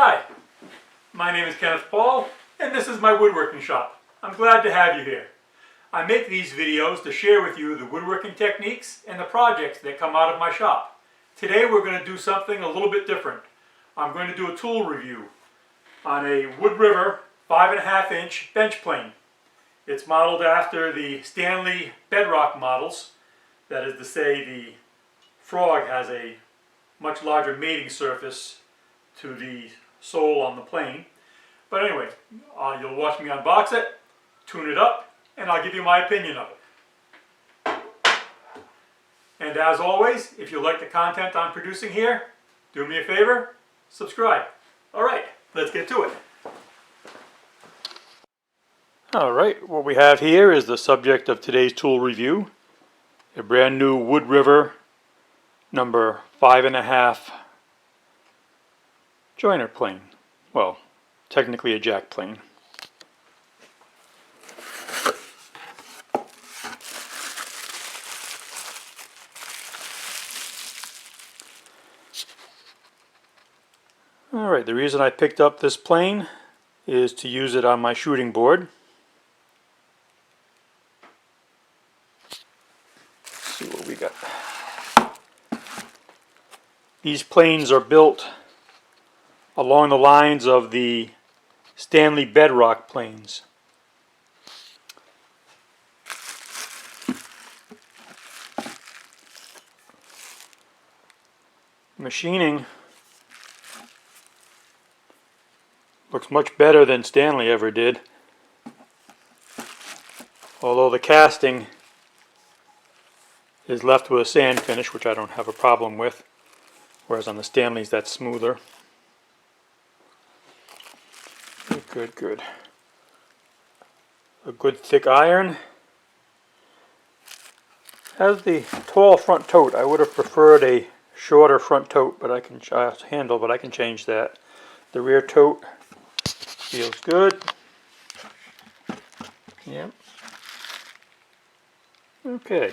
Hi, my name is Kenneth Paul, and this is my woodworking shop. I'm glad to have you here. I make these videos to share with you the woodworking techniques and the projects that come out of my shop. Today we're going to do something a little bit different. I'm going to do a tool review on a Wood River 5.5-inch bench plane. It's modeled after the Stanley Bedrock models. That is to say, the frog has a much larger mating surface to the sole on the plane. But anyway, you'll watch me unbox it, tune it up, and I'll give you my opinion of it. And as always, if you like the content I'm producing here, do me a favor, subscribe. Alright, let's get to it. Alright, what we have here is the subject of today's tool review. A brand new Wood River number 5.5 joiner plane. Well, technically a jack plane. Alright, the reason I picked up this plane is to use it on my shooting board. Let's see what we got. These planes are built along the lines of the Stanley Bedrock planes. Machining looks much better than Stanley ever did, although the casting is left with a sand finish, which I don't have a problem with, whereas on the Stanleys that's smoother. Good. A good thick iron. Has the tall front tote. I would have preferred a shorter front tote, but I can handle, but I can change that. The rear tote feels good. Yep. Okay.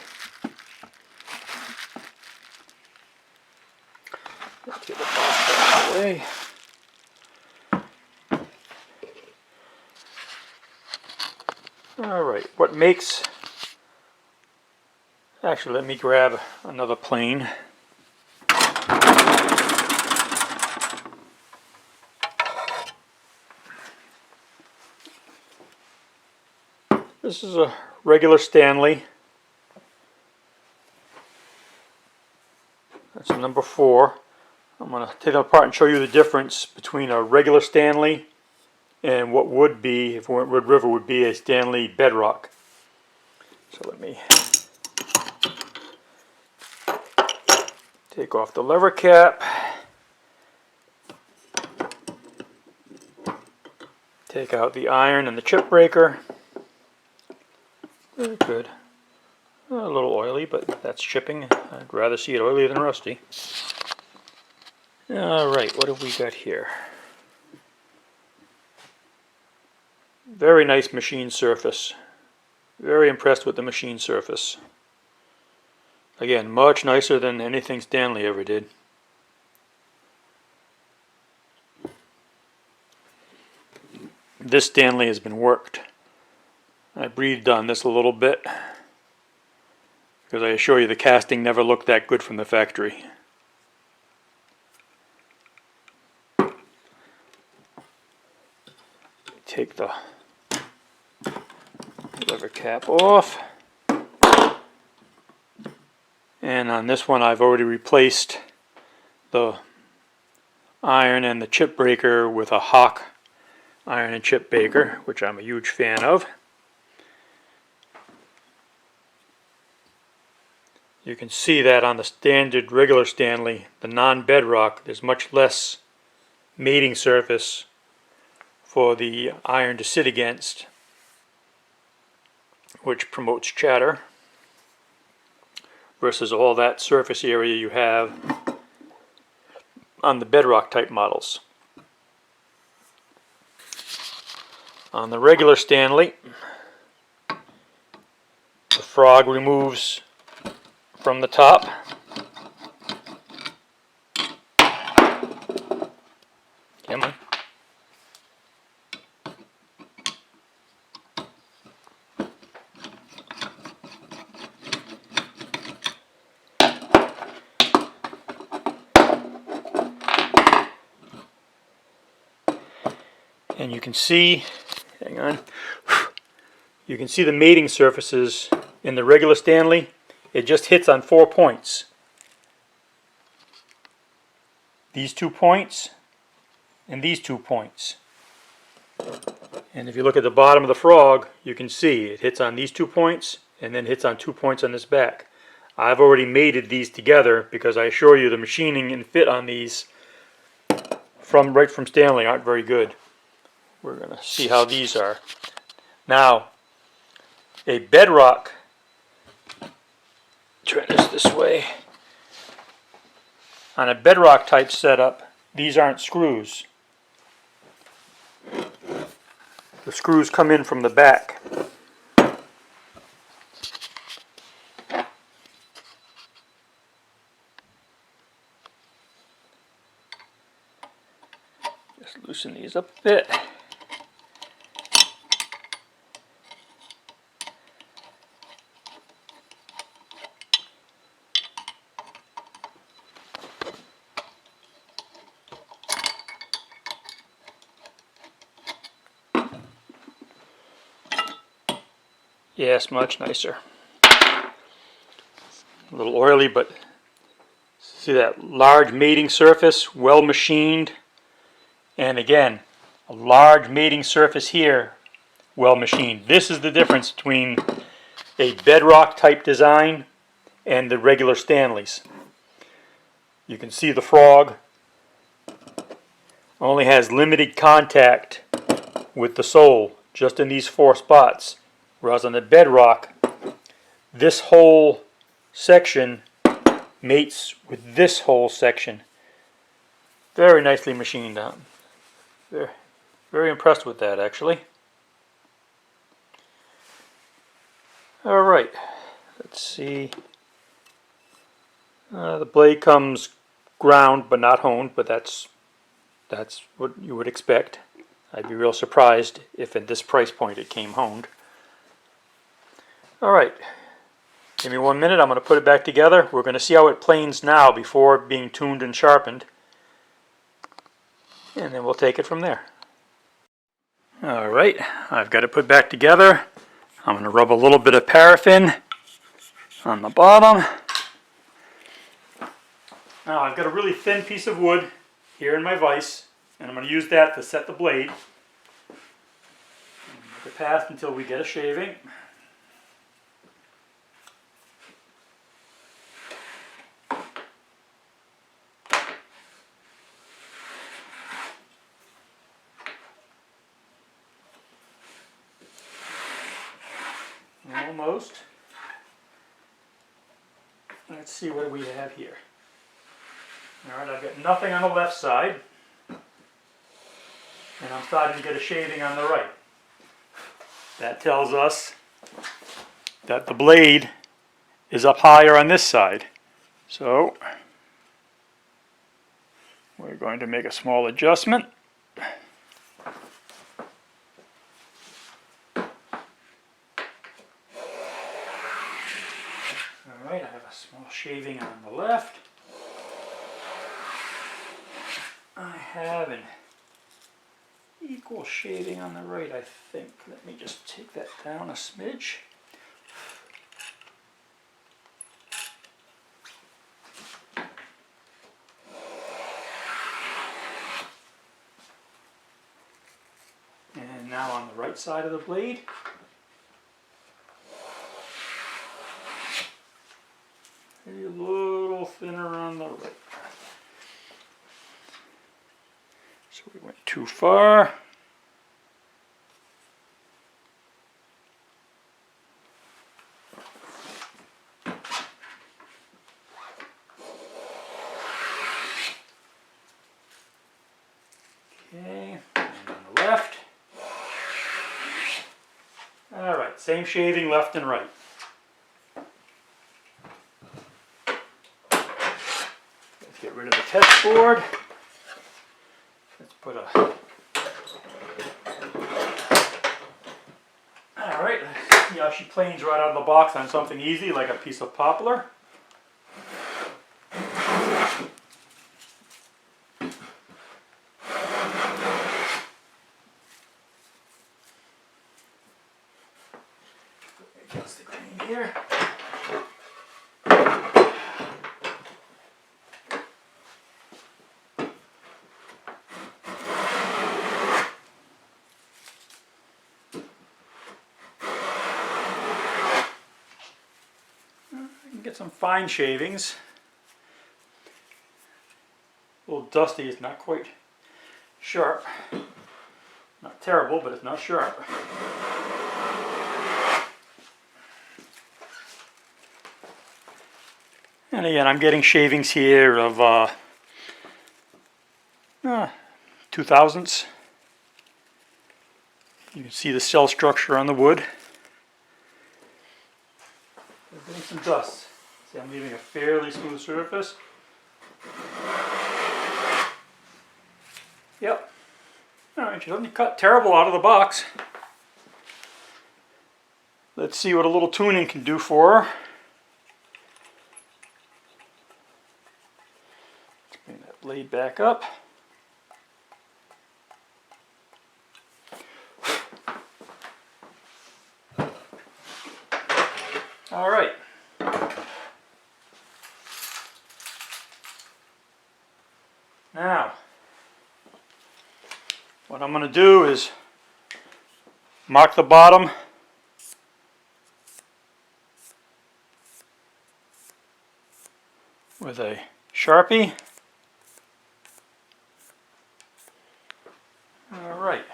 Let's get the box out of the way. Alright, what makes... Actually, let me grab another plane. This is a regular Stanley. That's a number 4. I'm going to take it apart and show you the difference between a regular Stanley and what would be, if Wood River would be, a Stanley Bedrock. So let me take off the lever cap, take out the iron and the chip breaker. Very good. A little oily, but that's chipping. I'd rather see it oily than rusty. Alright, what have we got here? Very nice machine surface. Very impressed with the machine surface. Again, much nicer than anything Stanley ever did. This Stanley has been worked. I breathed on this a little bit because I assure you the casting never looked that good from the factory. Take the lever cap off, and on this one I've already replaced the iron and the chip breaker with a Hawk iron and chip breaker, which I'm a huge fan of. You can see that on the standard regular Stanley, the non-bedrock, there's much less mating surface for the iron to sit against, which promotes chatter, versus all that surface area you have on the Bedrock type models. On the regular Stanley, the frog removes from the top. Come on. And you can see, hang on, you can see the mating surfaces in the regular Stanley. It just hits on 4 points. These 2 points and these 2 points. And if you look at the bottom of the frog, you can see it hits on these 2 points and then hits on 2 points on this back. I've already mated these together because I assure you the machining and fit on these right from Stanley aren't very good. We're going to see how these are. Now, a Bedrock, turn this way. On a Bedrock type setup, these aren't screws. The screws come in from the back. Just loosen these up a bit. Yes, much nicer. A little oily, but see that large mating surface, well machined. And again, a large mating surface here, well machined. This is the difference between a Bedrock type design and the regular Stanleys. You can see the frog only has limited contact with the sole, just in these 4 spots. Whereas on the Bedrock, this whole section mates with this whole section. Very nicely machined out. Very impressed with that, actually. Alright, let's see. The blade comes ground but not honed, but that's what you would expect. I'd be real surprised if at this price point it came honed. Alright, give me 1 minute, I'm going to put it back together. We're going to see how it planes now before being tuned and sharpened. And then we'll take it from there. Alright, I've got it put back together. I'm going to rub a little bit of paraffin on the bottom. Now I've got a really thin piece of wood here in my vise, and I'm going to use that to set the blade. Make a path until we get a shaving. Almost. Let's see what we have here. Alright, I've got nothing on the left side, and I'm starting to get a shaving on the right. That tells us that the blade is up higher on this side. So, we're going to make a small adjustment. Alright, I have a small shaving on the left. I have an equal shaving on the right, I think. Let me just take that down a smidge. And now on the right side of the blade. Maybe a little thinner on the right. So we went too far. Okay, and on the left. All right, same shaving left and right. Let's get rid of the test board. Let's Put a... Alright, let's see how she planes right out of the box on something easy like a piece of poplar. Adjust the clean here. Get some fine shavings. A little dusty, it's not quite sharp. Not terrible, but it's not sharp. And again, I'm getting shavings here of 2/1000ths. You can see the cell structure on the wood. There's getting some dust. See, I'm leaving a fairly smooth surface. Yep. Alright, she doesn't cut terrible out of the box. Let's see what a little tuning can do for her. Let's bring that blade back up. Alright. Now, what I'm going to do is mark the bottom with a Sharpie. Alright.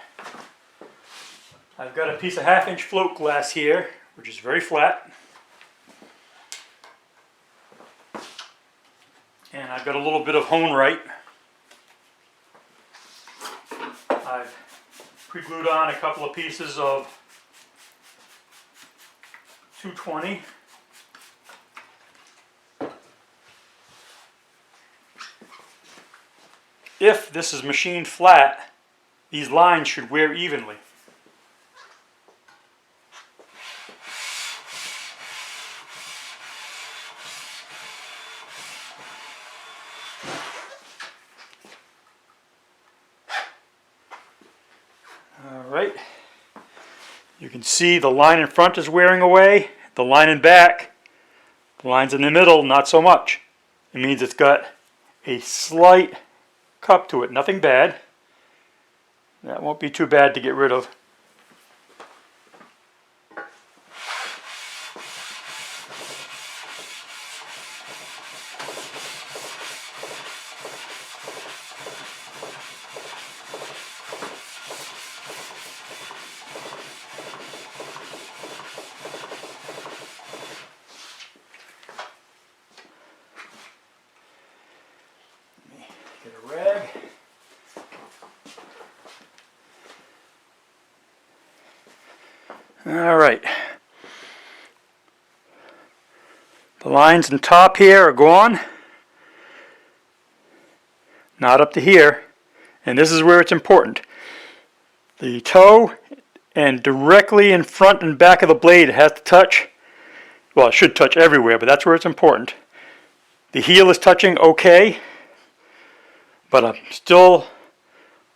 I've got a piece of 1/2-inch float glass here, which is very flat. And I've got a little bit of hone right. I've pre-glued on a couple of pieces of 220. If this is machined flat, these lines should wear evenly. Alright, you can see the line in front is wearing away, the line in back, the lines in the middle not so much. It means it's got a slight cup to it, nothing bad. That won't be too bad to get rid of. Get a rag. All right. The lines in top here are gone. Not up to here. And this is where it's important. The toe and directly in front and back of the blade it has to touch. Well, it should touch everywhere, but that's where it's important. The heel is touching okay. But I'm still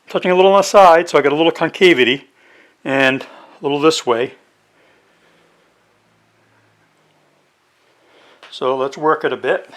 touching a little on the side, so I got a little concavity and a little this way. So let's work it a bit.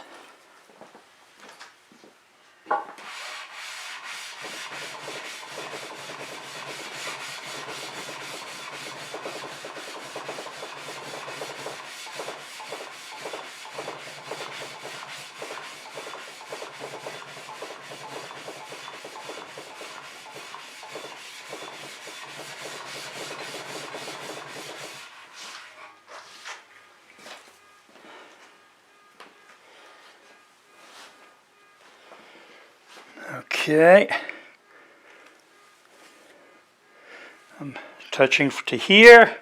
Okay, I'm touching to here,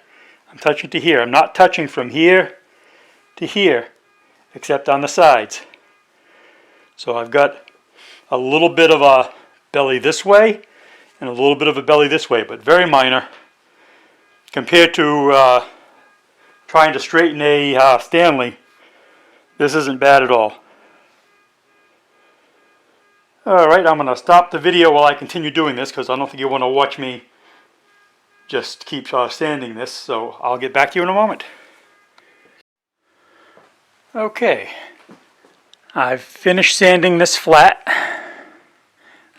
I'm touching to here. I'm not touching from here to here, except on the sides. So I've got a little bit of a belly this way, and a little bit of a belly this way, but very minor compared to trying to straighten a Stanley. This isn't bad at all. Alright, I'm going to stop the video while I continue doing this because I don't think you want to watch me just keep sanding this, so I'll get back to you in a moment. Okay, I've finished sanding this flat.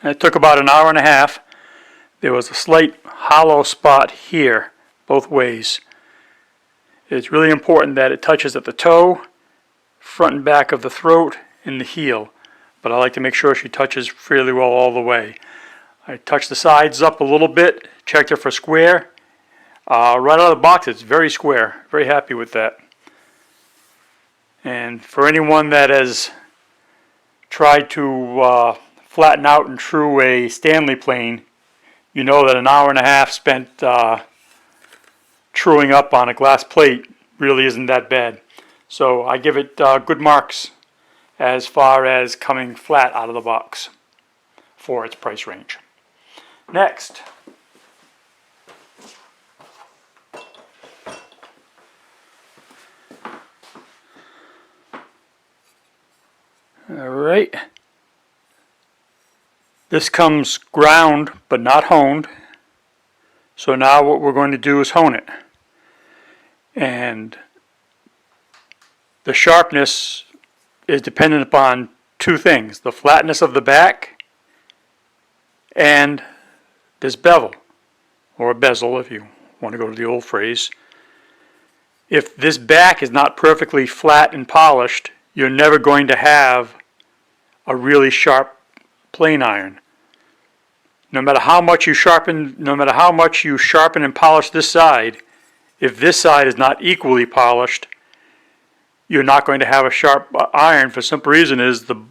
It took about an hour and a half. There was a slight hollow spot here, both ways. It's really important that it touches at the toe, front and back of the throat, and the heel. But I like to make sure she touches fairly well all the way. I touched the sides up a little bit, checked it for square. Right out of the box, it's very square. Very happy with that. And for anyone that has tried to flatten out and true a Stanley plane, you know that an hour and a half spent truing up on a glass plate really isn't that bad. So I give it good marks as far as coming flat out of the box for its price range. Next, alright, this comes ground but not honed, so now what we're going to do is hone it. And the sharpness is dependent upon two things: the flatness of the back and this bevel, or bezel if you want to go to the old phrase. If this back is not perfectly flat and polished, you're never going to have a really sharp plane iron. No matter how much you sharpen and polish this side, if this side is not equally polished, you're not going to have a sharp iron. For the simple reason is the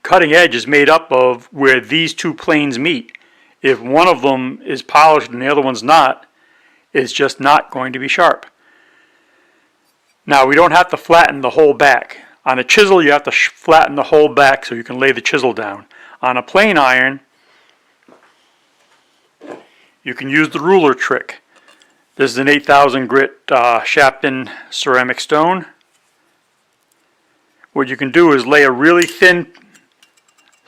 cutting edge is made up of where these two planes meet. If one of them is polished and the other one's not, it's just not going to be sharp. Now, we don't have to flatten the whole back. On a chisel, you have to flatten the whole back so you can lay the chisel down. On a plane iron, you can use the ruler trick. This is an 8,000 grit Sharpening ceramic stone. What you can do is lay a really thin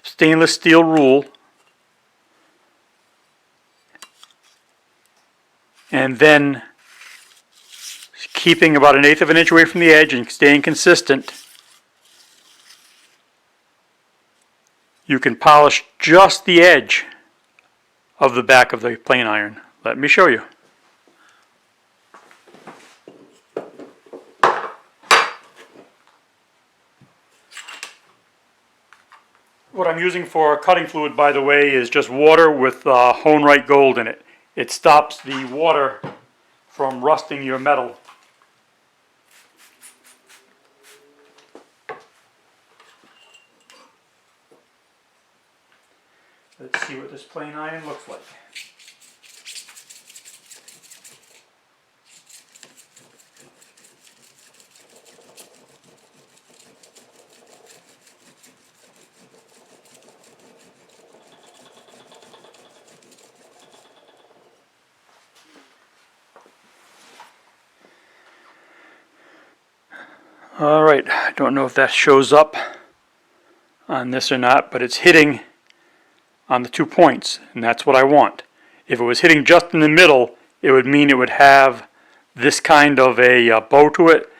stainless steel rule and then, keeping about 1/8 of an inch away from the edge and staying consistent, you can polish just the edge of the back of the plane iron. Let me show you. What I'm using for cutting fluid, by the way, is just water with Hone Right Gold in it. It stops the water from rusting your metal. Let's see what this plane iron looks like. Alright, I don't know if that shows up on this or not, but it's hitting on the 2 points, and that's what I want. If it was hitting just in the middle, it would mean it would have this kind of a bow to it.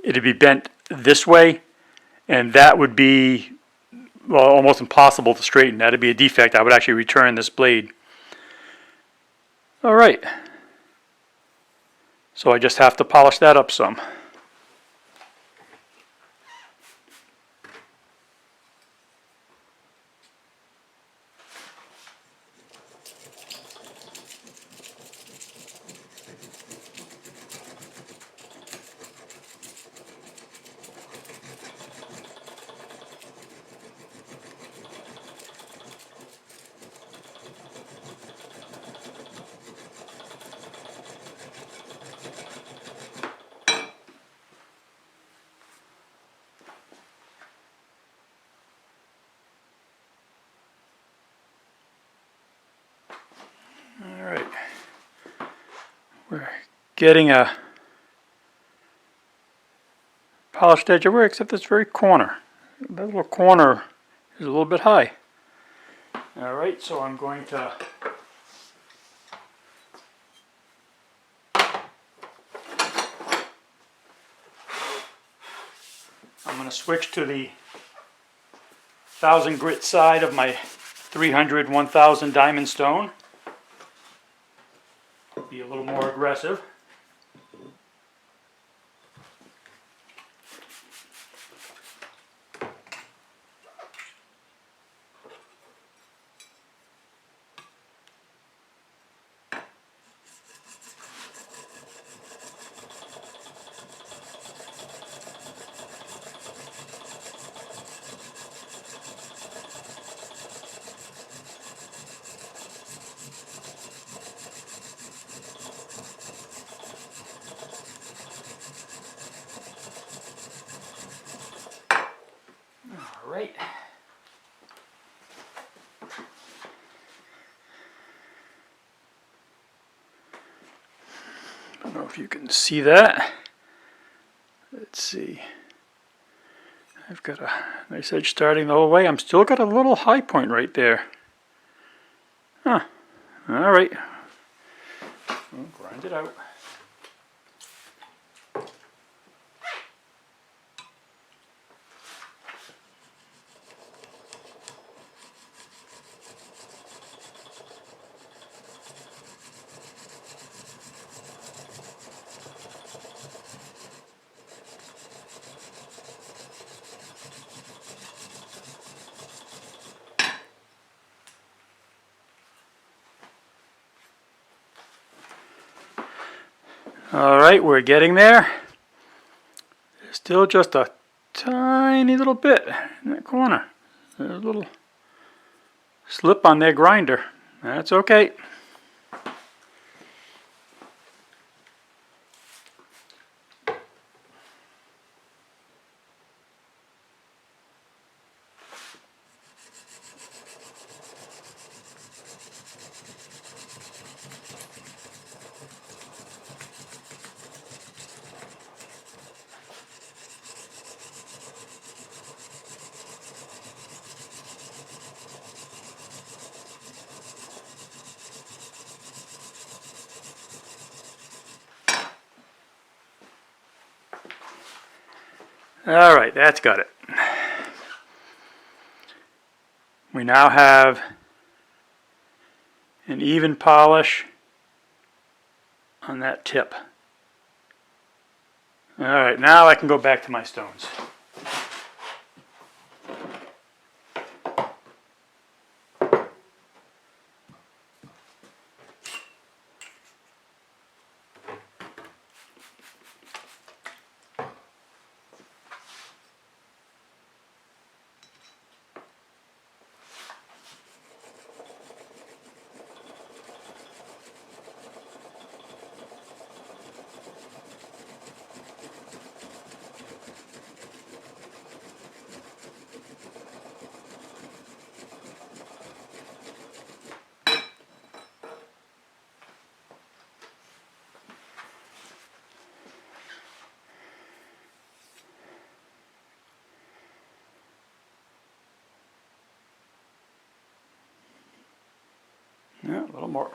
It'd be bent this way, and that would be, well, almost impossible to straighten. That'd be a defect. I would actually return this blade. Alright, so I just have to polish that up some. getting a polished edge everywhere except this very corner. That little corner is a little bit high. Alright, so I'm going to switch to the 1000 grit side of my 300 1000 diamond stone. Be a little more aggressive. Right. I don't know if you can see that. Let's see. I've got a nice edge starting the whole way. I'm still got a little high point right there. Huh. All right. We'll grind it out. Alright, we're getting there. There's still just a tiny little bit in that corner. There's a little slip on their grinder. That's okay. Alright, that's got it. We now have an even polish on that tip. Alright, now I can go back to my stones. Yeah, a little more.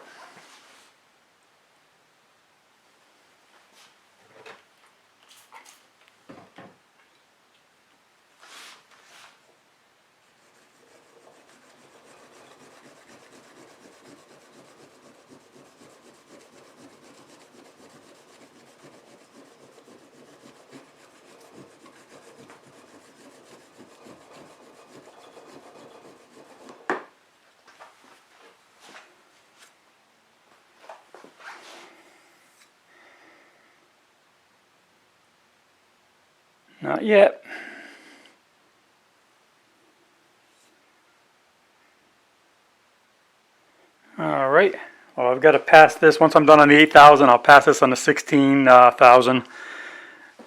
Not yet. Alright, well I've got to pass this, once I'm done on the 8,000, I'll pass this on the 16,000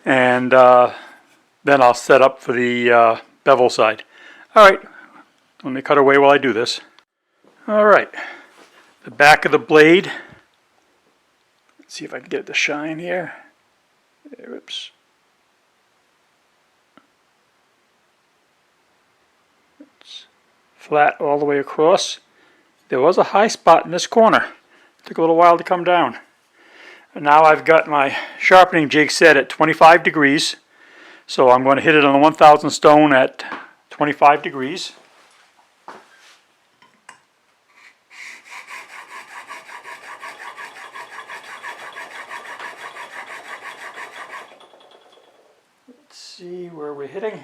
and then I'll set up for the bevel side. Alright, let me cut away while I do this. Alright, the back of the blade, Let's see if I can get it to shine here. Oops. It's flat all the way across. There was a high spot in this corner. Took a little while to come down. And now I've got my sharpening jig set at 25 degrees. So I'm going to hit it on the 1000 stone at 25 degrees. Let's see where we're hitting.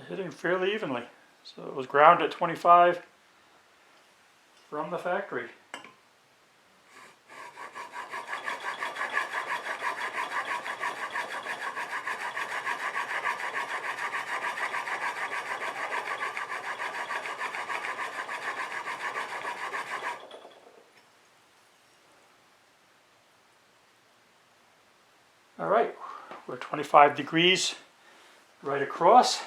Hitting fairly evenly. So it was ground at 25 from the factory. Alright, we're 25 degrees right across.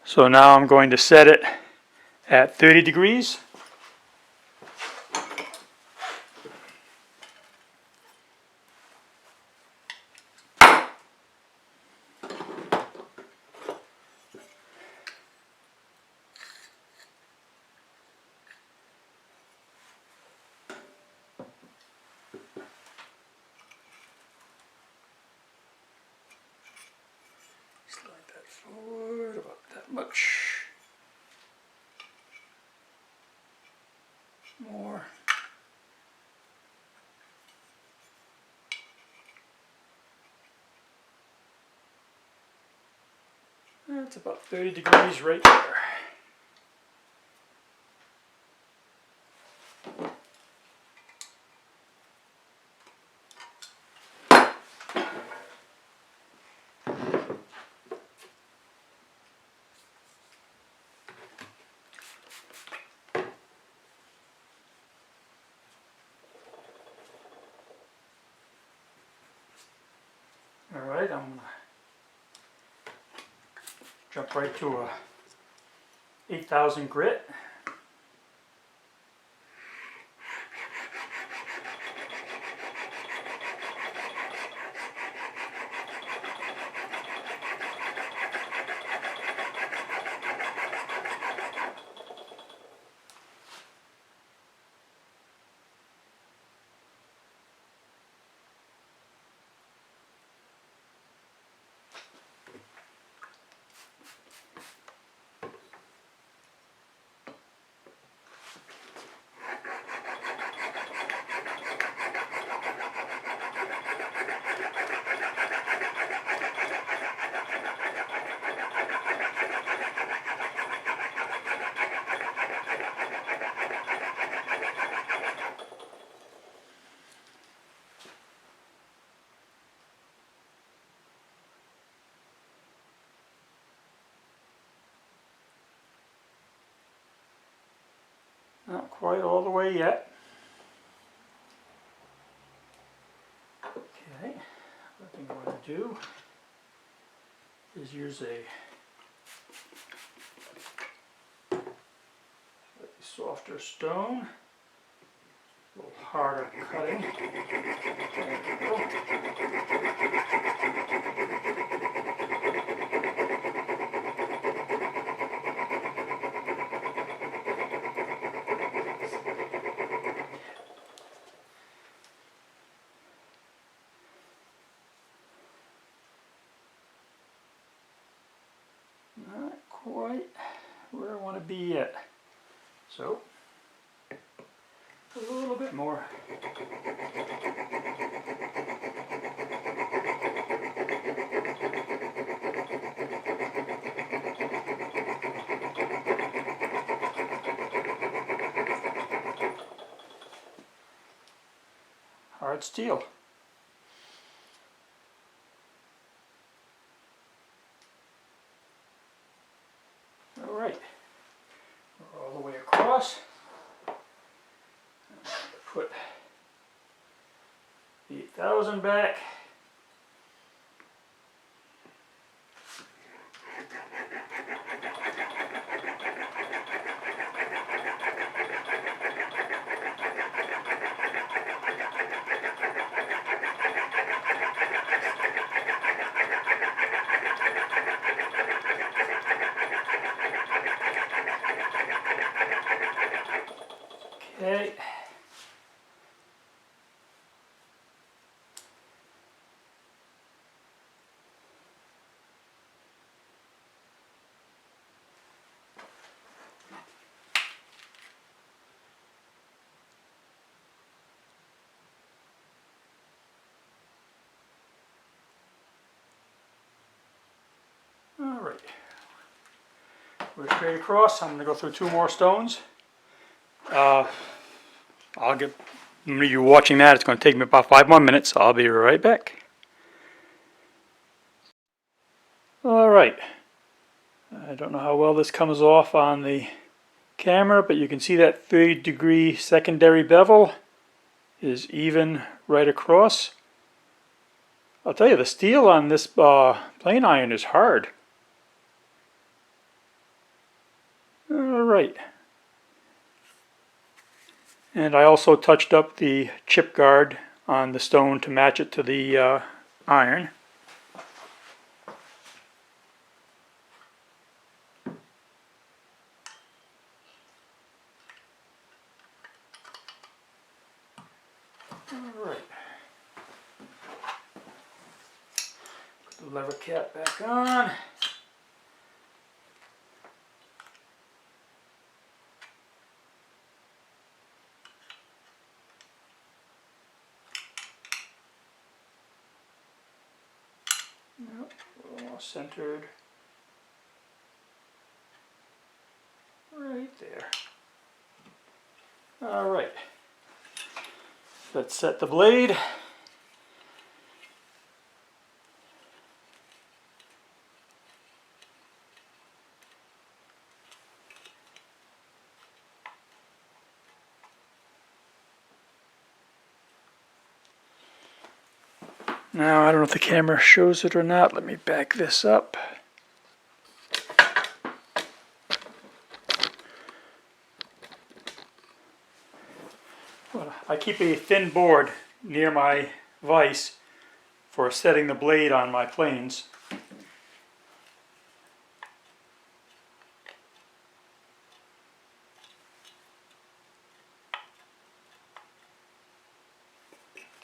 So now I'm going to set it at 30 degrees. Slide that forward about that much. More. That's about 30 degrees right there. Alright, I'm going to jump right to a 8000 grit. Not quite all the way yet. Okay, what I'm going to do is use a slightly softer stone, a little harder cutting. Not quite where I want to be yet. So, a little bit more. Hard steel. Alright, we're all the way across. Put the 8000 back. Okay. All right. We're straight across. I'm going to go through 2 more stones. You watching that, it's going to take me about 5 more minutes. I'll be right back. All right. I don't know how well this comes off on the camera, but you can see that 3-degree secondary bevel is even right across. I'll tell you, the steel on this plane iron is hard. All right. And I also touched up the chip guard on the stone to match it to the iron. All right. Put the lever cap back on. Nope, all centered right there. All right. Let's set the blade. Now, I don't know if the camera shows it or not. Let me back this up. Well, I keep a thin board near my vise for setting the blade on my planes.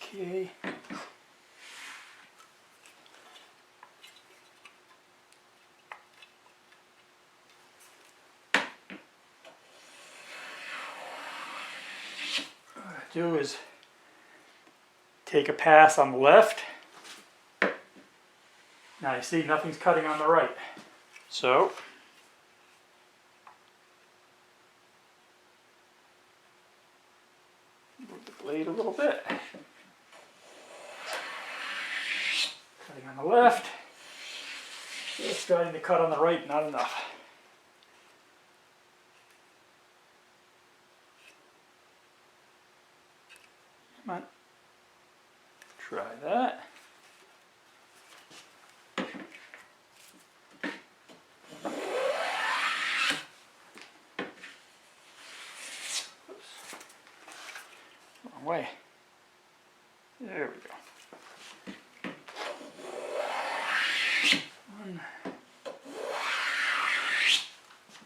Okay. Do is take a pass on the left. Now you see nothing's cutting on the right. So move the blade a little bit. Cutting on the left. Just starting to cut on the right, not enough. Come on. Try that. Oops. Wrong way. There we go. One,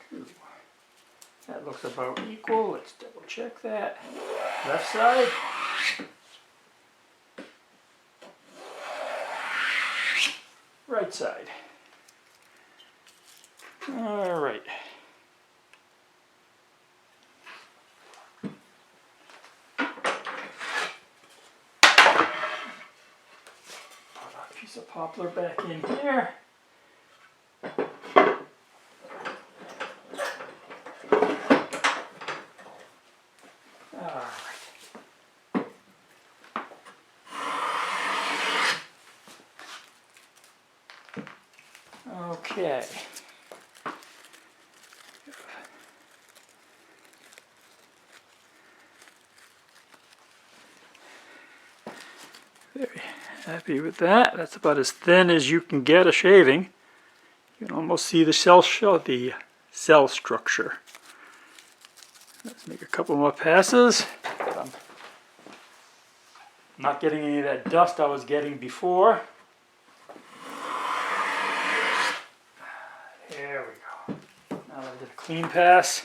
two. That looks about equal. Let's double check that. Left side. Right side. All right. Put a piece of poplar back in here. Okay. Very happy with that. That's about as thin as you can get a shaving. You can almost see the cell structure. Let's make a couple more passes. I'm not getting any of that dust I was getting before. There we go. Now that I did a clean pass.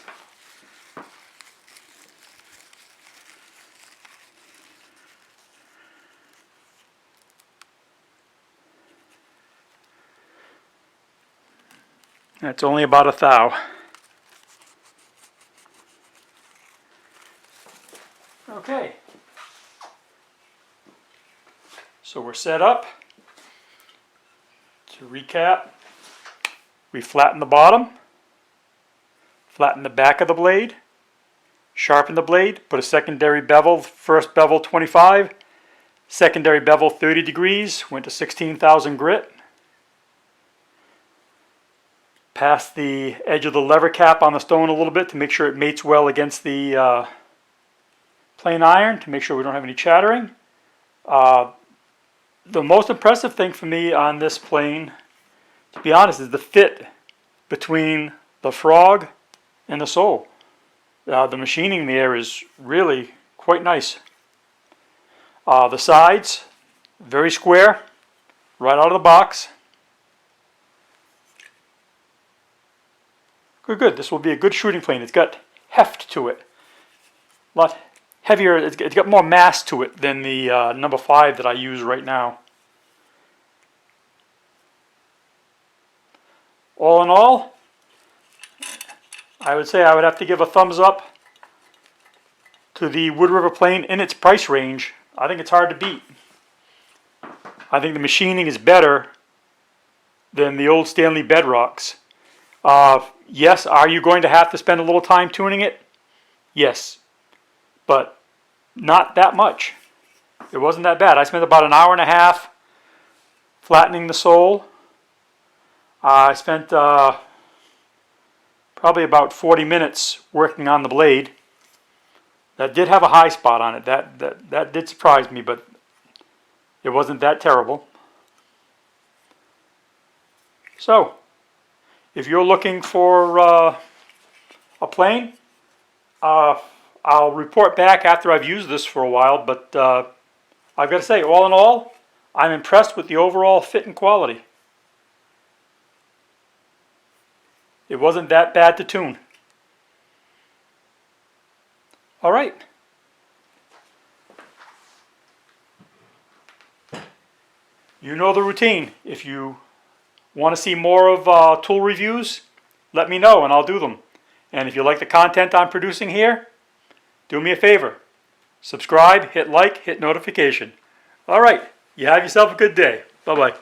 That's only about a thou. Okay. So we're set up. To recap, we flatten the bottom, flatten the back of the blade, sharpen the blade, put a secondary bevel, first bevel 25, secondary bevel 30 degrees, went to 16,000 grit. Pass the edge of the lever cap on the stone a little bit to make sure it mates well against the plain iron, to make sure we don't have any chattering. The most impressive thing for me on this plane, to be honest, is the fit between the frog and the sole. The machining there is really quite nice. The sides, very square, right out of the box. Good. This will be a good shooting plane. It's got heft to it. A lot heavier. It's got more mass to it than the number 5 that I use right now. All in all, I would say I would have to give a thumbs up to the Wood River plane in its price range. I think it's hard to beat. I think the machining is better than the old Stanley Bedrocks. Yes, are you going to have to spend a little time tuning it? Yes, but not that much. It wasn't that bad. I spent about an hour and a half flattening the sole. I spent probably about 40 minutes working on the blade. That did have a high spot on it. That did surprise me, but it wasn't that terrible. So, if you're looking for a plane, I'll report back after I've used this for a while, but I've got to say, all in all, I'm impressed with the overall fit and quality. It wasn't that bad to tune. All right. You know the routine. If you want to see more of tool reviews, let me know and I'll do them. And if you like the content I'm producing here, do me a favor. Subscribe, hit like, hit notification. All right. You have yourself a good day. Bye-bye.